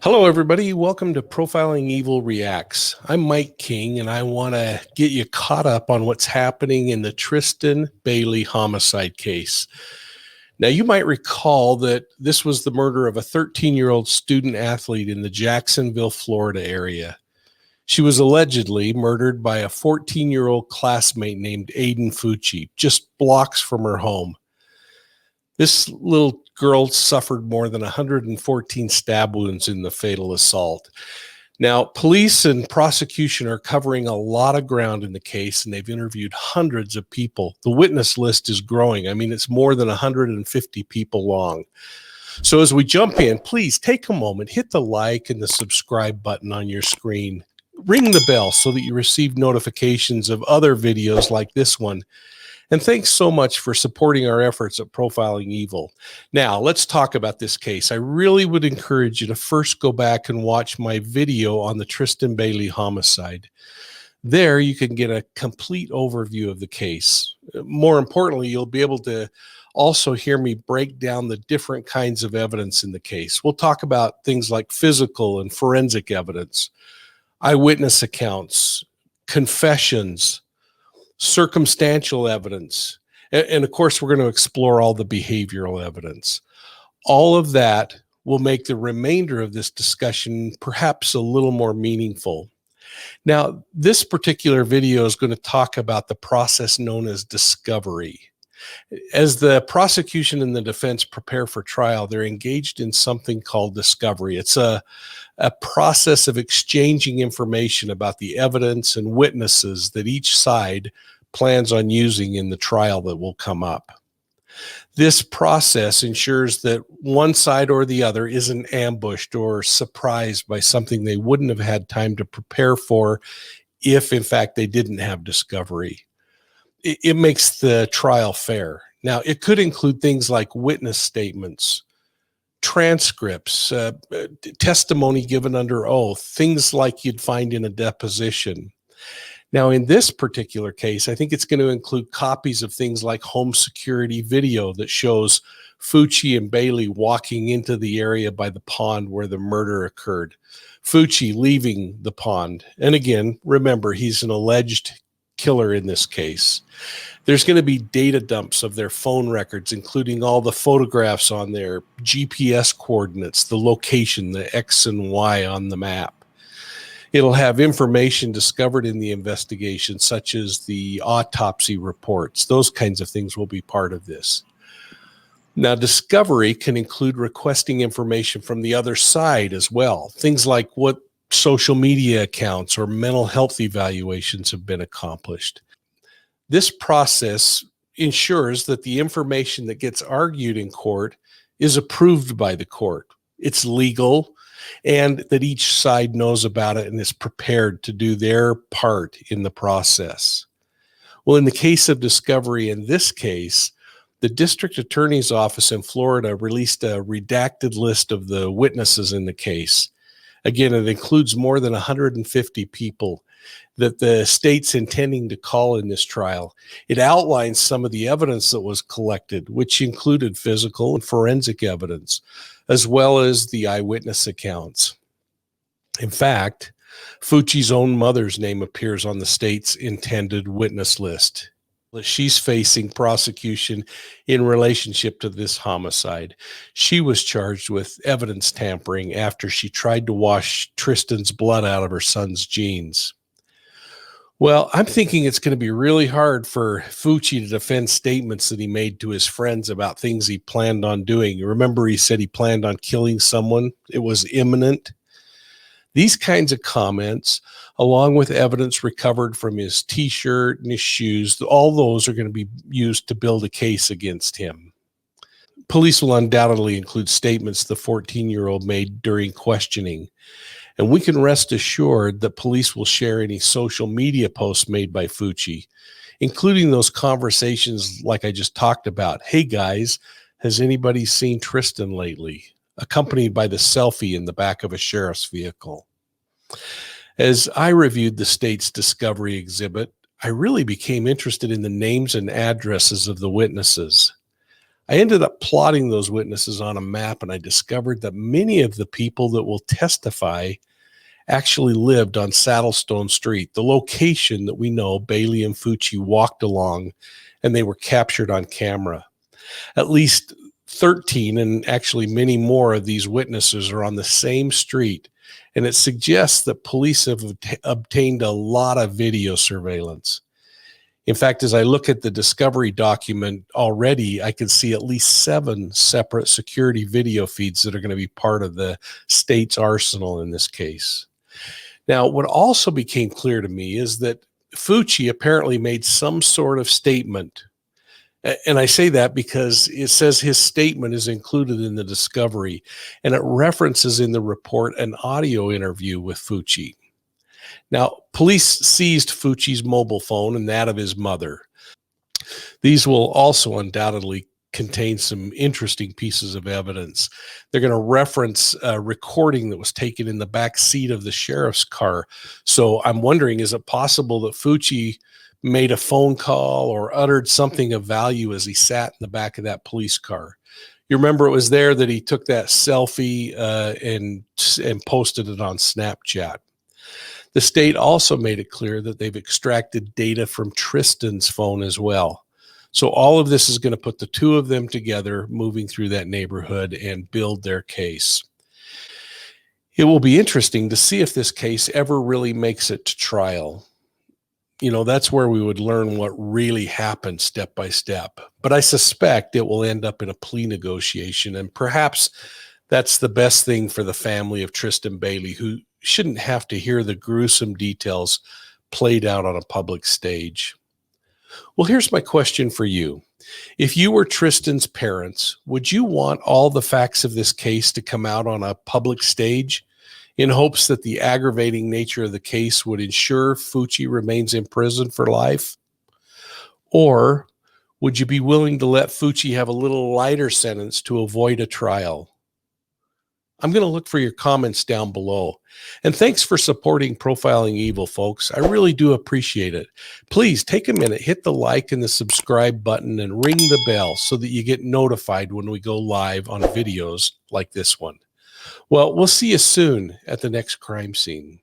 Hello, everybody. Welcome to Profiling Evil Reacts. I'm Mike King, and I want to get you caught up on what's happening in the Tristyn Bailey homicide case. Now, you might recall that this was the murder of a 13-year-old student athlete in the Jacksonville, Florida area. She was allegedly murdered by a 14-year-old classmate named Aiden Fucci, just blocks from her home. This little girl suffered more than 114 stab wounds in the fatal assault. Now, police and prosecution are covering a lot of ground in the case, and they've interviewed hundreds of people. The witness list is growing. I mean, it's more than 150 people long. So as we jump in, please take a moment, hit the like and the subscribe button on your screen. Ring the bell so that you receive notifications of other videos like this one. And thanks so much for supporting our efforts at Profiling Evil. Now, let's talk about this case. I really would encourage you to first go back and watch my video on the Tristyn Bailey homicide. There, you can get a complete overview of the case. More importantly, you'll be able to also hear me break down the different kinds of evidence in the case. We'll talk about things like physical and forensic evidence, eyewitness accounts, confessions, circumstantial evidence, and of course, we're going to explore all the behavioral evidence. All of that will make the remainder of this discussion perhaps a little more meaningful. Now, this particular video is going to talk about the process known as discovery. As the prosecution and the defense prepare for trial, they're engaged in something called discovery. It's a process of exchanging information about the evidence and witnesses that each side plans on using in the trial that will come up. This process ensures that one side or the other isn't ambushed or surprised by something they wouldn't have had time to prepare for if, in fact, they didn't have discovery. It makes the trial fair. Now, it could include things like witness statements, transcripts, testimony given under oath, things like you'd find in a deposition. Now, in this particular case, I think it's going to include copies of things like home security video that shows Fucci and Bailey walking into the area by the pond where the murder occurred, Fucci leaving the pond. And again, remember, he's an alleged killer in this case. There's going to be data dumps of their phone records, including all the photographs on their GPS coordinates, the location, the X and Y on the map. It'll have information discovered in the investigation, such as the autopsy reports. Those kinds of things will be part of this. Now, discovery can include requesting information from the other side as well. Things like what social media accounts or mental health evaluations have been accomplished. This process ensures that the information that gets argued in court is approved by the court. It's legal, and that each side knows about it and is prepared to do their part in the process. Well, in the case of discovery, in this case, the district attorney's office in Florida released a redacted list of the witnesses in the case. Again, it includes more than 150 people that the state's intending to call in this trial. It outlines some of the evidence that was collected, which included physical and forensic evidence, as well as the eyewitness accounts. In fact, Fucci's own mother's name appears on the state's intended witness list. She's facing prosecution in relationship to this homicide. She was charged with evidence tampering after she tried to wash Tristyn's blood out of her son's jeans. Well, I'm thinking it's going to be really hard for Fucci to defend statements that he made to his friends about things he planned on doing. You remember he said he planned on killing someone? It was imminent. These kinds of comments, along with evidence recovered from his t-shirt and his shoes, all those are going to be used to build a case against him. Police will undoubtedly include statements the 14-year-old made during questioning. And we can rest assured that police will share any social media posts made by Fucci, including those conversations like I just talked about. Hey guys, has anybody seen Tristyn lately? Accompanied by the selfie in the back of a sheriff's vehicle. As I reviewed the state's discovery exhibit, I really became interested in the names and addresses of the witnesses. I ended up plotting those witnesses on a map, and I discovered that many of the people that will testify actually lived on Saddlestone Street, the location that we know Bailey and Fucci walked along, and they were captured on camera. At least 13, and actually many more of these witnesses are on the same street, and it suggests that police have obtained a lot of video surveillance. In fact, as I look at the discovery document already, I can see at least 7 separate security video feeds that are going to be part of the state's arsenal in this case. Now, what also became clear to me is that Fucci apparently made some sort of statement. And I say that because it says his statement is included in the discovery, and it references in the report an audio interview with Fucci. Now, police seized Fucci's mobile phone and that of his mother. These will also undoubtedly contain some interesting pieces of evidence. They're going to reference a recording that was taken in the back seat of the sheriff's car. So I'm wondering, is it possible that Fucci made a phone call or uttered something of value as he sat in the back of that police car? You remember it was there that he took that selfie and posted it on Snapchat. The state also made it clear that they've extracted data from Tristyn's phone as well. So all of this is going to put the two of them together, moving through that neighborhood and build their case. It will be interesting to see if this case ever really makes it to trial. You know, that's where we would learn what really happened step by step. But I suspect it will end up in a plea negotiation, and perhaps that's the best thing for the family of Tristyn Bailey, who shouldn't have to hear the gruesome details played out on a public stage. Well, here's my question for you. If you were Tristyn's parents, would you want all the facts of this case to come out on a public stage in hopes that the aggravating nature of the case would ensure Fucci remains in prison for life? Or would you be willing to let Fucci have a little lighter sentence to avoid a trial? I'm going to look for your comments down below. And thanks for supporting Profiling Evil, folks. I really do appreciate it. Please take a minute, hit the like and the subscribe button, and ring the bell so that you get notified when we go live on videos like this one. Well, we'll see you soon at the next crime scene.